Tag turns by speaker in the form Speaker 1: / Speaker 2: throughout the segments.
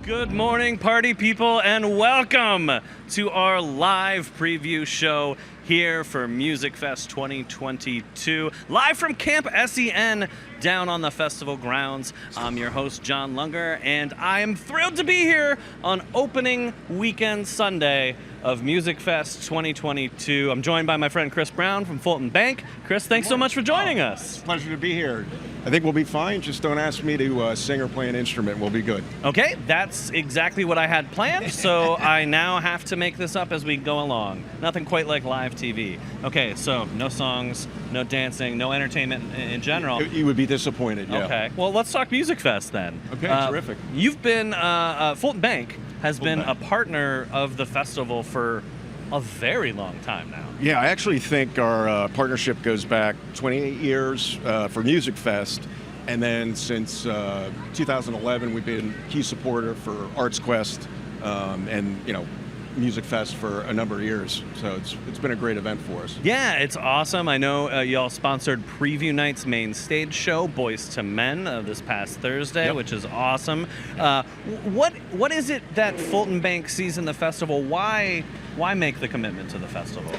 Speaker 1: Good morning, party people, and welcome to our live preview show here for Musikfest 2022, live from Camp SEN down on the festival grounds. I'm your host, John Lunger, and I am thrilled to be here on opening weekend Sunday of Musikfest 2022. I'm joined by my friend Chris Brown from Fulton Bank. Chris, thanks so much for joining us.
Speaker 2: Pleasure to be here. I think we'll be fine. Just don't ask me to sing or play an instrument. We'll be good.
Speaker 1: Okay, that's exactly what I had planned, so I now have to make this up as we go along. Nothing quite like live TV. Okay, so no songs, no dancing, no entertainment in general.
Speaker 2: You would be disappointed, yeah.
Speaker 1: Okay, well, let's talk Musikfest then.
Speaker 2: Okay, terrific.
Speaker 1: You've been, Fulton Bank has been a partner of the festival for a very long time now.
Speaker 2: Yeah, I actually think our partnership goes back 28 years for Musikfest, and then since 2011 we've been key supporter for ArtsQuest and Musikfest for a number of years. So it's been a great event for us.
Speaker 1: Yeah, it's awesome. I know y'all sponsored Preview Night's main stage show, Boys to Men, this past Thursday, which is awesome. What is it that Fulton Bank sees in the festival? Why make the commitment to the festival?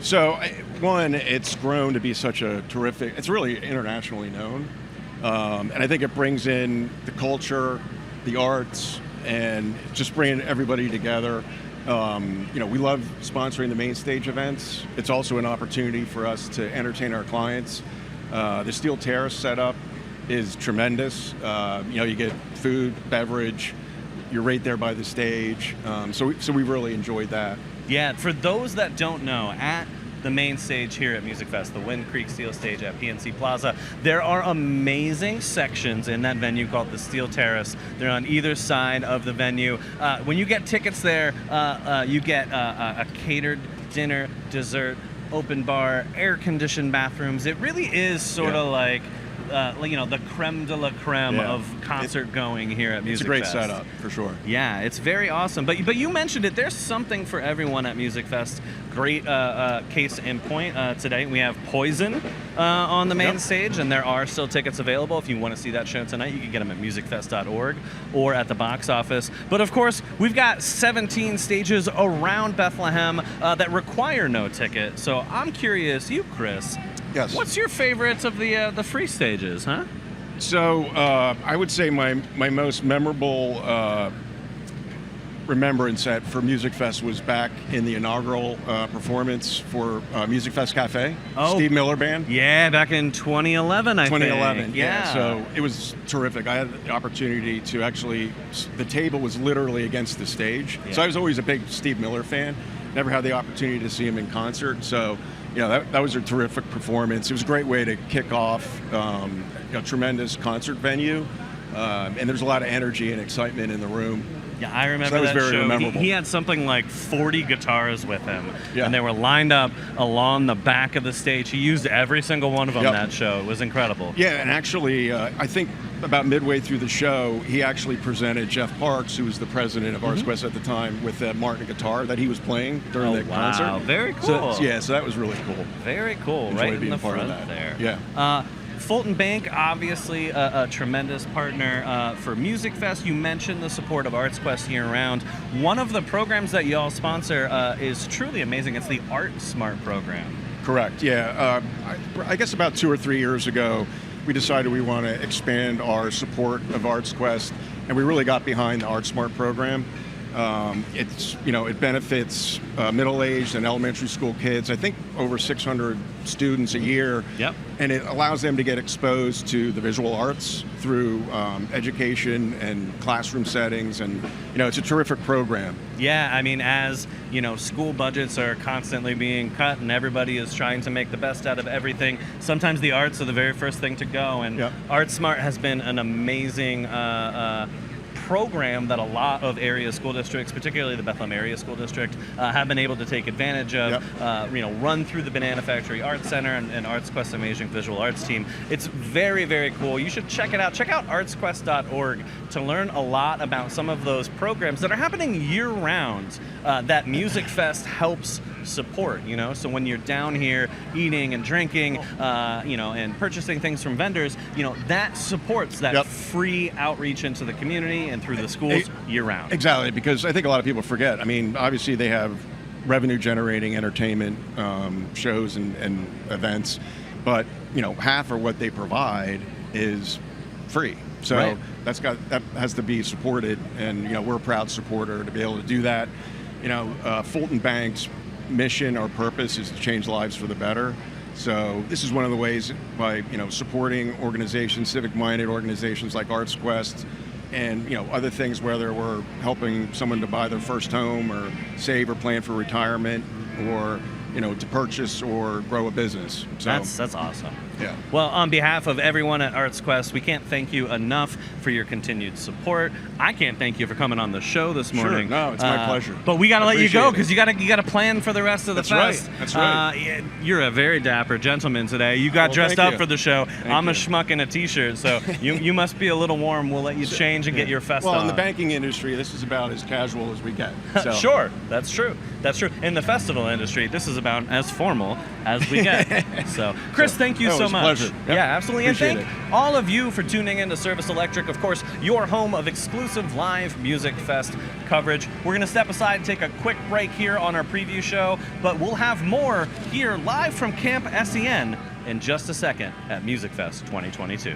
Speaker 2: So, one, it's grown to be such a terrific, it's really internationally known. And I think it brings in the culture, the arts, and just bringing everybody together. We love sponsoring the main stage events. It's also an opportunity for us to entertain our clients. The steel terrace setup is tremendous. You get food, beverage. You're right there by the stage. So we really enjoyed that.
Speaker 1: Yeah, for those that don't know, at the main stage here at Musikfest, the Wind Creek Steel Stage at PNC Plaza, there are amazing sections in that venue called the Steel Terrace. They're on either side of the venue. When you get tickets there, you get a catered dinner, dessert, open bar, air-conditioned bathrooms. It really is sort of like the creme de la creme of concert going here at Musikfest.
Speaker 2: It's a great setup, for sure.
Speaker 1: Yeah, it's very awesome. But you mentioned it. There's something for everyone at Musikfest. Great case in point today. We have Poison on the main stage, and there are still tickets available. If you want to see that show tonight, you can get them at musikfest.org or at the box office. But of course, we've got 17 stages around Bethlehem that require no ticket. So I'm curious, you, Chris.
Speaker 2: Yes.
Speaker 1: What's your favorites of the free stages, huh?
Speaker 2: So I would say my most memorable remembrance for Musikfest was back in the inaugural performance for Musikfest Cafe, Steve Miller Band.
Speaker 1: Yeah, back in 2011, I think.
Speaker 2: 2011,
Speaker 1: yeah.
Speaker 2: So it was terrific. I had the opportunity to actually, the table was literally against the stage. Yeah. So I was always a big Steve Miller fan. Never had the opportunity to see him in concert. So that was a terrific performance. It was a great way to kick off a tremendous concert venue. And there's a lot of energy and excitement in the room.
Speaker 1: Yeah, I remember
Speaker 2: so
Speaker 1: that
Speaker 2: was very
Speaker 1: show.
Speaker 2: Memorable.
Speaker 1: He had something like 40 guitars with him, and they were lined up along the back of the stage. He used every single one of them that show. It was incredible.
Speaker 2: Yeah, and actually, I think about midway through the show, he actually presented Jeff Parks, who was the president of ArtsQuest at the time, with that Martin guitar that he was playing during the concert.
Speaker 1: Wow, very cool.
Speaker 2: So that was really cool.
Speaker 1: Very cool.
Speaker 2: Enjoyed
Speaker 1: right in
Speaker 2: being
Speaker 1: the
Speaker 2: part
Speaker 1: front
Speaker 2: of that.
Speaker 1: there.
Speaker 2: Yeah.
Speaker 1: Fulton Bank, obviously a tremendous partner for Musikfest. You mentioned the support of ArtsQuest year-round. One of the programs that y'all sponsor is truly amazing. It's the Art Smart program.
Speaker 2: Correct, yeah. I guess about 2 or 3 years ago, we decided we want to expand our support of ArtsQuest, and we really got behind the Art Smart program. It benefits middle-aged and elementary school kids. I think over 600 students a year.
Speaker 1: Yep.
Speaker 2: And it allows them to get exposed to the visual arts through education and classroom settings, and it's a terrific program.
Speaker 1: Yeah, I mean, as school budgets are constantly being cut and everybody is trying to make the best out of everything, sometimes the arts are the very first thing to go, and Art Smart has been an amazing program that a lot of area school districts, particularly the Bethlehem Area School District, have been able to take advantage of. Run through the Banana Factory Arts Center and ArtsQuest Amazing Visual Arts team. It's very, very cool. You should check it out. Check out artsquest.org to learn a lot about some of those programs that are happening year-round that Musikfest helps support, so when you're down here eating and drinking, and purchasing things from vendors, that supports that free outreach into the community and through the schools year round.
Speaker 2: Exactly, because I think a lot of people forget. I mean, obviously they have revenue generating entertainment shows and events, but half of what they provide is free. So that has to be supported, and we're a proud supporter to be able to do that. Fulton Bank's mission or purpose is to change lives for the better. So this is one of the ways by supporting organizations, civic-minded organizations like ArtsQuest, and other things, whether we're helping someone to buy their first home or save or plan for retirement, or to purchase or grow a business. So
Speaker 1: that's awesome.
Speaker 2: Yeah.
Speaker 1: Well, on behalf of everyone at ArtsQuest, we can't thank you enough for your continued support. I can't thank you for coming on the show this morning.
Speaker 2: Sure. No, it's my pleasure.
Speaker 1: But we got to let you go because you got to plan for the rest of the fest.
Speaker 2: That's right.
Speaker 1: You're a very dapper gentleman today. You got dressed up for the show. I'm a schmuck in a t-shirt, so you must be a little warm. We'll let you change and get your fest on.
Speaker 2: Well, in the banking industry, this is about as casual as we get. So.
Speaker 1: Sure, that's true. In the festival industry, this is about as formal as we get. So, Chris, thank you so much.
Speaker 2: Pleasure. Yep.
Speaker 1: Yeah, absolutely.
Speaker 2: Appreciate
Speaker 1: and thank all of you for tuning in to Service Electric, of course, your home of exclusive live Music Fest coverage. We're going to step aside and take a quick break here on our preview show, but we'll have more here live from Camp SEN in just a second at Music Fest 2022.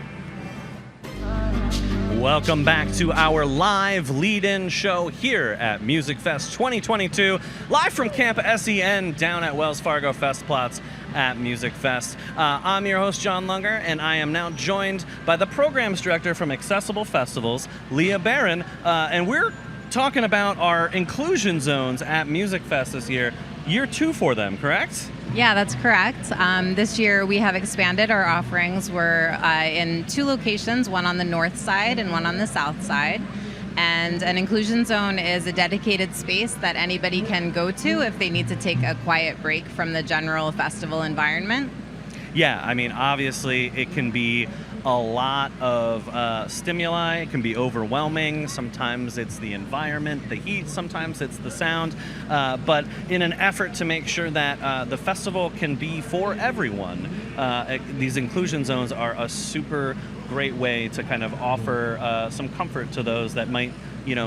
Speaker 1: Welcome back to our live lead-in show here at Music Fest 2022, live from Camp SEN down at Wells Fargo Festplatz at Music Fest. I'm your host, John Lunger, and I am now joined by the programs director from Accessible Festivals, Leah Barron, and we're talking about our inclusion zones at Music Fest this year 2 for them, correct?
Speaker 3: Yeah, that's correct. This year we have expanded our offerings. We're in 2 locations, one on the north side and one on the south side. And an inclusion zone is a dedicated space that anybody can go to if they need to take a quiet break from the general festival environment.
Speaker 1: Yeah, I mean, obviously it can be a lot of stimuli. It can be overwhelming. Sometimes it's the environment, the heat. Sometimes it's the sound. But in an effort to make sure that the festival can be for everyone, these inclusion zones are a super great way to kind of offer some comfort to those that might,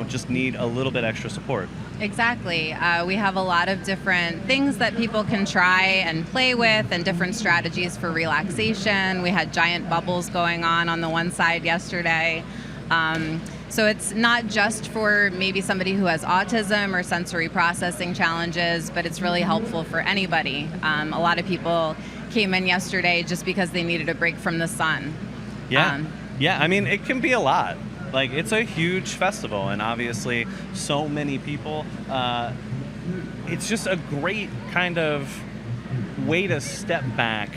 Speaker 1: just need a little bit extra support.
Speaker 3: Exactly. We have a lot of different things that people can try and play with, and different strategies for relaxation. We had giant bubbles going on the one side yesterday. So it's not just for maybe somebody who has autism or sensory processing challenges, but it's really helpful for anybody. A lot of people came in yesterday just because they needed a break from the sun.
Speaker 1: Yeah. I mean, it can be a lot. Like, it's a huge festival, and obviously so many people. It's just a great kind of way to step back,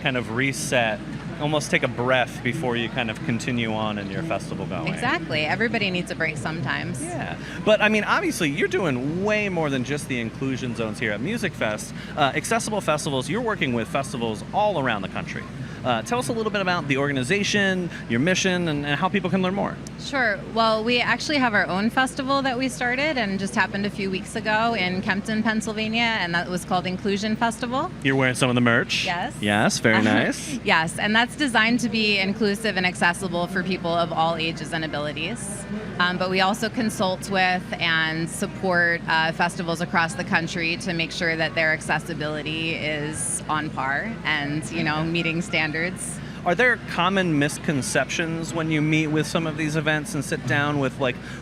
Speaker 1: kind of reset, almost take a breath before you kind of continue on in your festival going.
Speaker 3: Exactly. Everybody needs a break sometimes.
Speaker 1: Yeah. But, I mean, obviously, you're doing way more than just the inclusion zones here at Music Fest. Accessible Festivals, you're working with festivals all around the country. Tell us a little bit about the organization, your mission, and how people can learn more.
Speaker 3: Sure. Well, we actually have our own festival that we started and just happened a few weeks ago in Kempton, Pennsylvania, and that was called Inclusion Festival.
Speaker 1: You're wearing some of the merch.
Speaker 3: Yes.
Speaker 1: Yes, very nice.
Speaker 3: Yes, and that's designed to be inclusive and accessible for people of all ages and abilities. But we also consult with and support festivals across the country to make sure that their accessibility is on par and, meeting standards.
Speaker 1: Are there common misconceptions when you meet with some of these events and sit down with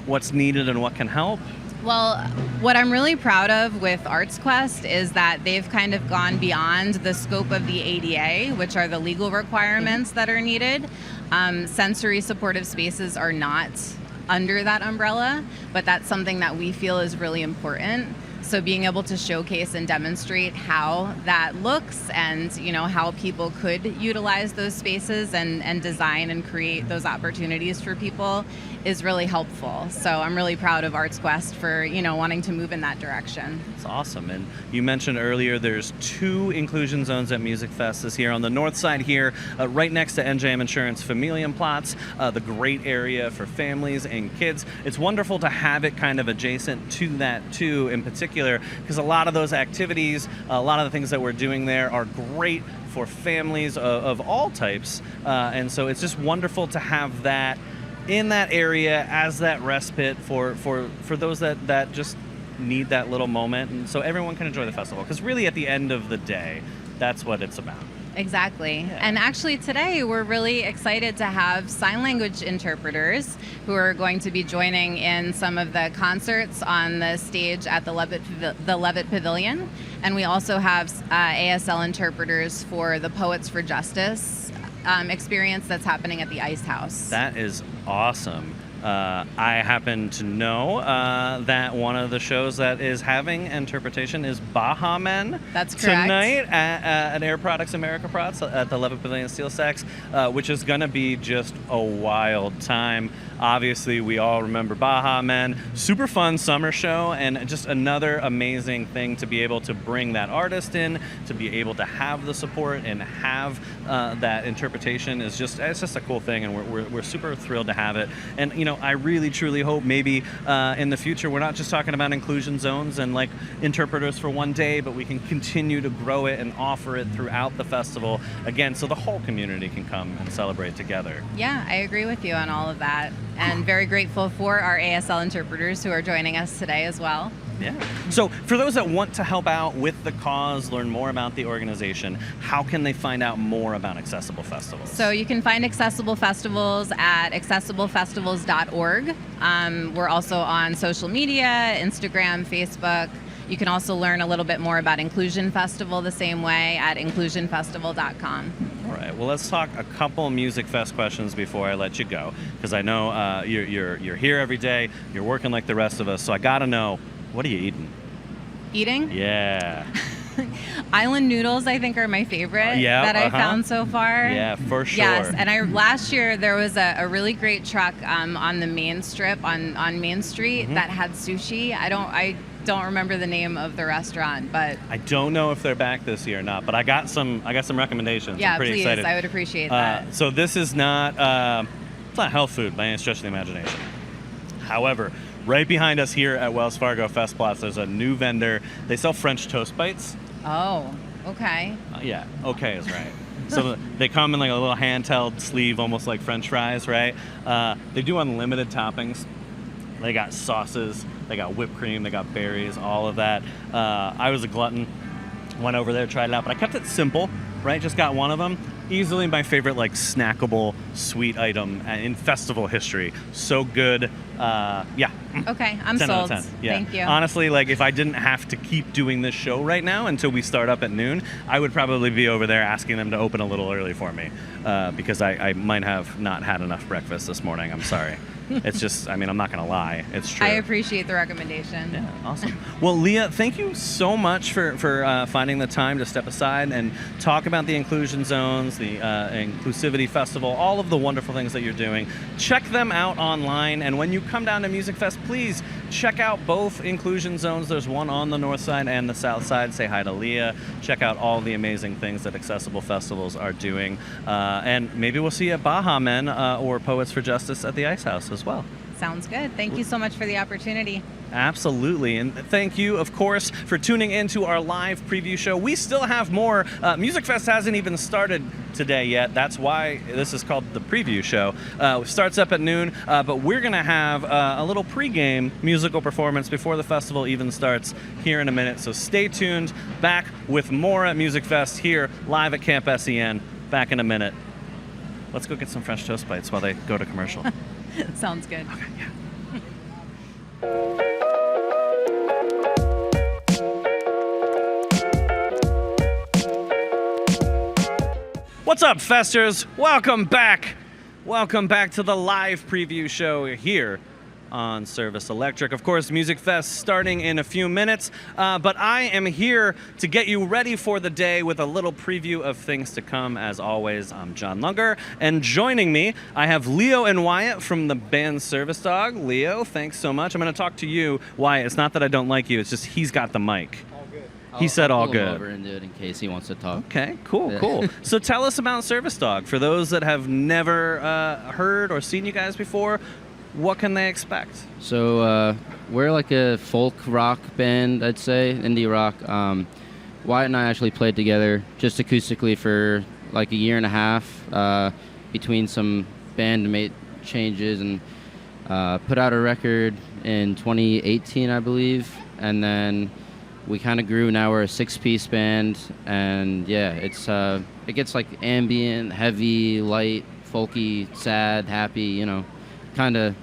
Speaker 1: what's needed and what can help?
Speaker 3: Well, what I'm really proud of with ArtsQuest is that they've kind of gone beyond the scope of the ADA, which are the legal requirements that are needed. Sensory supportive spaces are not under that umbrella, but that's something that we feel is really important. So being able to showcase and demonstrate how that looks and, how people could utilize those spaces and design and create those opportunities for people is really helpful. So I'm really proud of ArtsQuest for, wanting to move in that direction.
Speaker 1: It's awesome. And you mentioned earlier there's 2 inclusion zones at Musikfest this year. On the north side here, right next to NJM Insurance Familienplatz, the great area for families and kids. It's wonderful to have it kind of adjacent to that too, in particular, because a lot of those activities, a lot of the things that we're doing there are great for families of all types. And so it's just wonderful to have that in that area as that respite for those that just need that little moment, and so everyone can enjoy the festival, because really at the end of the day, that's what it's about.
Speaker 3: Exactly.
Speaker 1: Yeah.
Speaker 3: And actually today we're really excited to have sign language interpreters who are going to be joining in some of the concerts on the stage at the Levitt Pavilion. And we also have ASL interpreters for the Poets for Justice experience that's happening at the Ice House.
Speaker 1: That is awesome. I happen to know that one of the shows that is having interpretation is Baha Men.
Speaker 3: That's correct.
Speaker 1: Tonight at Air Products America Prots at the Levitt Pavilion Steel Sacks, which is going to be just a wild time. Obviously, we all remember Baha Men. Super fun summer show, and just another amazing thing to be able to bring that artist in, to be able to have the support and have that interpretation it's just a cool thing, and we're super thrilled to have it. And I really truly hope maybe in the future we're not just talking about inclusion zones and like interpreters for one day, but we can continue to grow it and offer it throughout the festival again, so the whole community can come and celebrate together.
Speaker 3: Yeah, I agree with you on all of that. And very grateful for our ASL interpreters who are joining us today as well.
Speaker 1: Yeah. So for those that want to help out with the cause, learn more about the organization, how can they find out more about Accessible Festivals?
Speaker 3: So you can find Accessible Festivals at accessiblefestivals.org. We're also on social media, Instagram, Facebook. You can also learn a little bit more about Inclusion Festival the same way at inclusionfestival.com.
Speaker 1: All right. Well, let's talk a couple Musikfest questions before I let you go, because I know you're here every day. You're working like the rest of us, so I got to know, what are you eating?
Speaker 3: Eating?
Speaker 1: Yeah.
Speaker 3: Island noodles, I think, are my favorite that I found so far.
Speaker 1: Yeah, for sure.
Speaker 3: Yes, and last year there was a really great truck on the main strip on Main Street that had sushi. I don't remember the name of the restaurant, but
Speaker 1: I don't know if they're back this year or not. But I got some recommendations.
Speaker 3: Yeah,
Speaker 1: I'm pretty
Speaker 3: please.
Speaker 1: excited.
Speaker 3: I would appreciate that.
Speaker 1: So this is not it's not health food by any stretch of the imagination. However, right behind us here at Wells Fargo Festplatz, there's a new vendor. They sell French toast bites.
Speaker 3: Oh, okay.
Speaker 1: Yeah, okay is right. So they come in like a little handheld sleeve, almost like French fries, right? They do unlimited toppings. They got sauces, they got whipped cream, they got berries, all of that. I was a glutton, went over there, tried it out, but I kept it simple, right? Just got one of them. Easily my favorite like snackable sweet item in festival history. So good. Yeah.
Speaker 3: Okay, I'm
Speaker 1: 10
Speaker 3: sold.
Speaker 1: out of 10. Yeah.
Speaker 3: Thank you.
Speaker 1: Honestly, like if I didn't have to keep doing this show right now until we start up at noon, I would probably be over there asking them to open a little early for me, because I might have not had enough breakfast this morning. I'm sorry. It's just, I'm not going to lie. It's true.
Speaker 3: I appreciate the recommendation.
Speaker 1: Yeah, awesome. Well, Leah, thank you so much for finding the time to step aside and talk about the inclusion zones, the Inclusivity Festival, all of the wonderful things that you're doing. Check them out online, and when you come down to Musikfest, please check out both inclusion zones. There's one on the north side and the south side. Say hi to Leah. Check out all the amazing things that Accessible Festivals are doing. And maybe we'll see you at Baha Men or Poets for Justice at the Ice House as well.
Speaker 3: Sounds good. Thank you so much for the opportunity.
Speaker 1: Absolutely. And thank you, of course, for tuning into our live preview show. We still have more. Musikfest hasn't even started today yet. That's why this is called the preview show. It starts up at noon, but we're going to have a little pregame musical performance before the festival even starts here in a minute. So stay tuned. Back with more at Musikfest here live at Camp SEN. Back in a minute. Let's go get some French toast bites while they go to commercial.
Speaker 3: Sounds good.
Speaker 1: Okay, yeah. What's up, Festers? Welcome back. Welcome back to the live preview show here on Service Electric. Of course, Musikfest starting in a few minutes, but I am here to get you ready for the day with a little preview of things to come. As always, I'm John Lunger, and joining me, I have Leo and Wyatt from the band Service Dog. Leo, thanks so much. I'm going to talk to you, Wyatt. It's not that I don't like you, it's just he's got the mic. He said all good.
Speaker 4: I'll pull him over and do it in case he wants to talk.
Speaker 1: Okay, cool. So tell us about Service Dog. For those that have never heard or seen you guys before, what can they expect?
Speaker 4: So we're like a folk rock band, I'd say, indie rock. Wyatt and I actually played together just acoustically for like a year and a half between some bandmate changes, and put out a record in 2018, I believe, and then we kind of grew. Now we're a 6-piece band, and yeah, it gets like ambient, heavy, light, folky, sad, happy, kind of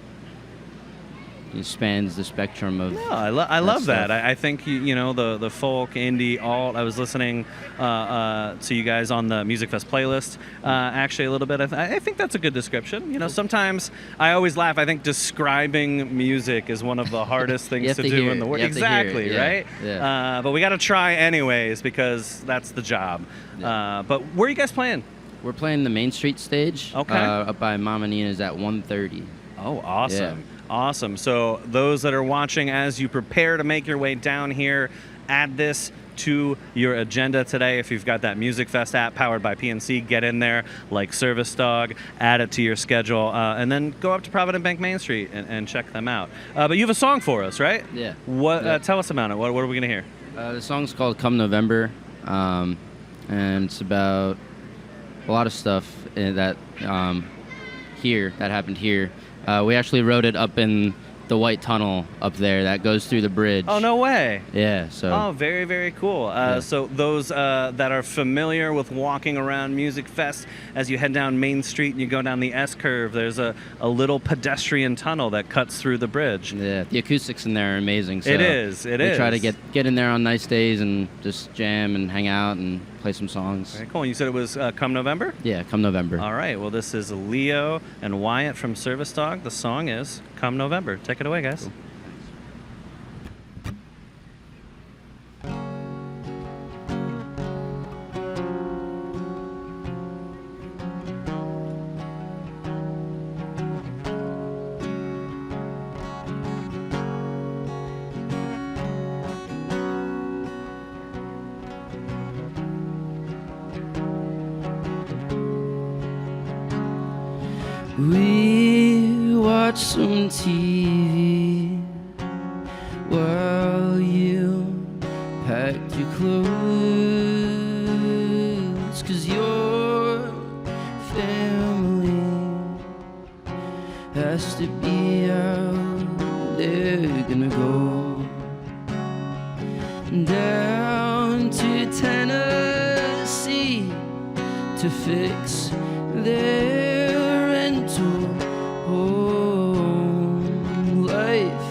Speaker 4: spans the spectrum of.
Speaker 1: No, I love that. I think the folk, indie, alt. I was listening to you guys on the Musikfest playlist actually a little bit. I think that's a good description. Sometimes I always laugh. I think describing music is one of the hardest things to do in the world. Exactly, right?
Speaker 4: Yeah.
Speaker 1: But we got to try anyways because that's the job.
Speaker 4: Yeah.
Speaker 1: But where are you guys playing?
Speaker 4: We're playing the Main Street stage.
Speaker 1: Okay.
Speaker 4: Up by Mama Nina's at 1:30.
Speaker 1: Oh, awesome.
Speaker 4: Yeah.
Speaker 1: Awesome. So those that are watching, as you prepare to make your way down here, add this to your agenda today. If you've got that Musikfest app powered by PNC, get in there like Service Dog, add it to your schedule, and then go up to Provident Bank Main Street and check them out. But you have a song for us, right?
Speaker 4: Yeah.
Speaker 1: Tell us about it. What are we going to hear?
Speaker 4: The song's called Come November, and it's about a lot of stuff that happened here. We actually wrote it up in the white tunnel up there that goes through the bridge.
Speaker 1: Oh, no way.
Speaker 4: Yeah, so.
Speaker 1: Oh, very, very cool. So those that are familiar with walking around Musikfest, as you head down Main Street and you go down the S-curve, there's a little pedestrian tunnel that cuts through the bridge.
Speaker 4: Yeah, the acoustics in there are amazing. So
Speaker 1: it is.
Speaker 4: We try to get in there on nice days and just jam and hang out and play some songs.
Speaker 1: Very cool. And you said it was Come November?
Speaker 4: Yeah, Come November.
Speaker 1: All right. Well, this is Leo and Wyatt from Service Dog. The song is Come November. Take it away, guys.
Speaker 4: Cool. We watch some TV while you packed your clothes, 'cause your family has to be out. They're gonna go down to Tennessee to fix their rental home. Life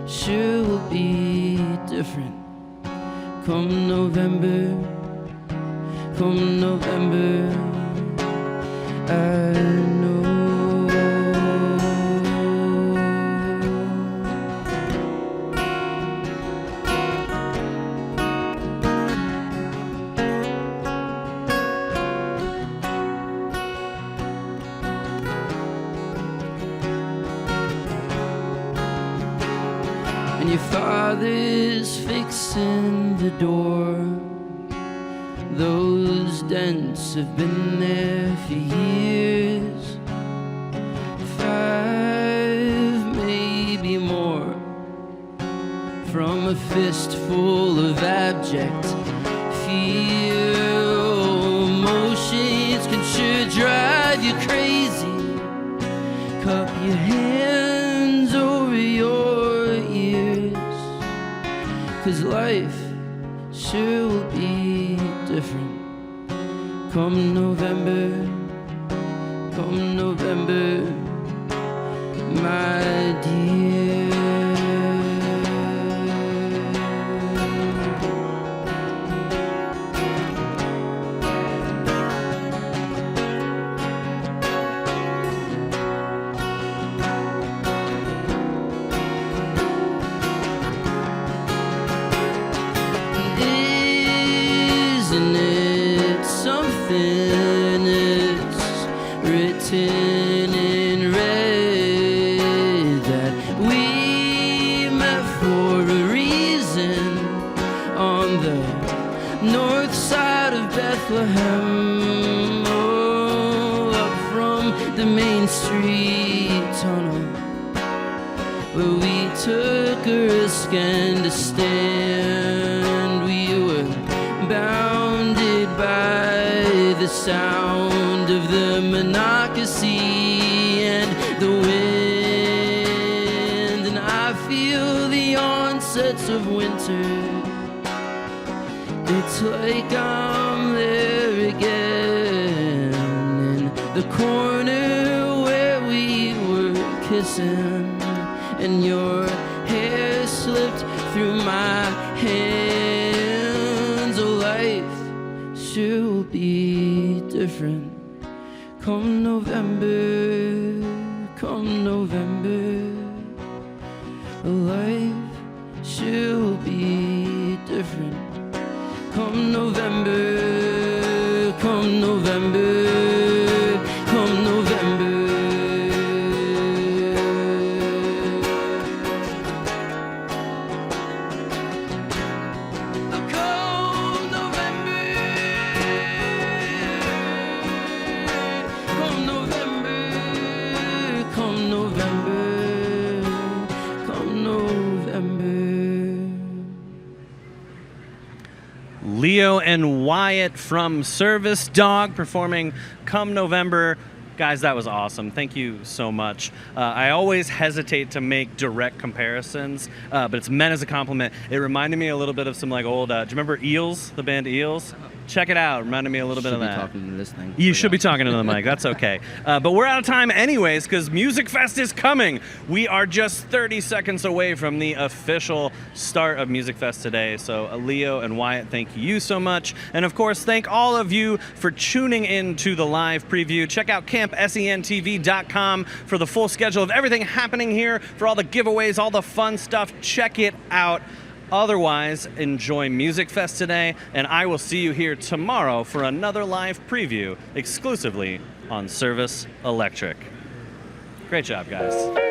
Speaker 4: sure will be different come November, I know. And your father's fixing the door. Those dents have been there for years, 5, maybe more, from a fistful of abject fear. Emotions can sure drive you crazy. Cup your hands over your ears, 'cause life sure will be different come November, my dear. Isn't it something? It's written in red that we met for a reason on the north side of Bethlehem, up from the Main Street tunnel, where we took a risk and a stand. We were bounded by the sound of the monocacy and the wind, and I feel the onsets of winter. It's like I'm there again, in the corner where we were kissing, and your hair slipped through my hands. Oh, life sure will be different come November, come November. Oh, life sure will be different come November, come November, come November.
Speaker 1: Leo and Wyatt from Service Dog performing Come November. Guys, that was awesome. Thank you so much. I always hesitate to make direct comparisons, but it's meant as a compliment. It reminded me a little bit of some like old, do you remember Eels, the band Eels? Check it out. Reminded me a little bit of that.
Speaker 4: Talking to this thing.
Speaker 1: You should be talking to the mic. That's okay. But we're out of time anyways because Musikfest is coming. We are just 30 seconds away from the official start of Musikfest today. So Leo and Wyatt, thank you so much. And of course, thank all of you for tuning in to the live preview. Check out campsentv.com for the full schedule of everything happening here, for all the giveaways, all the fun stuff. Check it out. Otherwise, enjoy Musikfest today, and I will see you here tomorrow for another live preview exclusively on Service Electric. Great job, guys.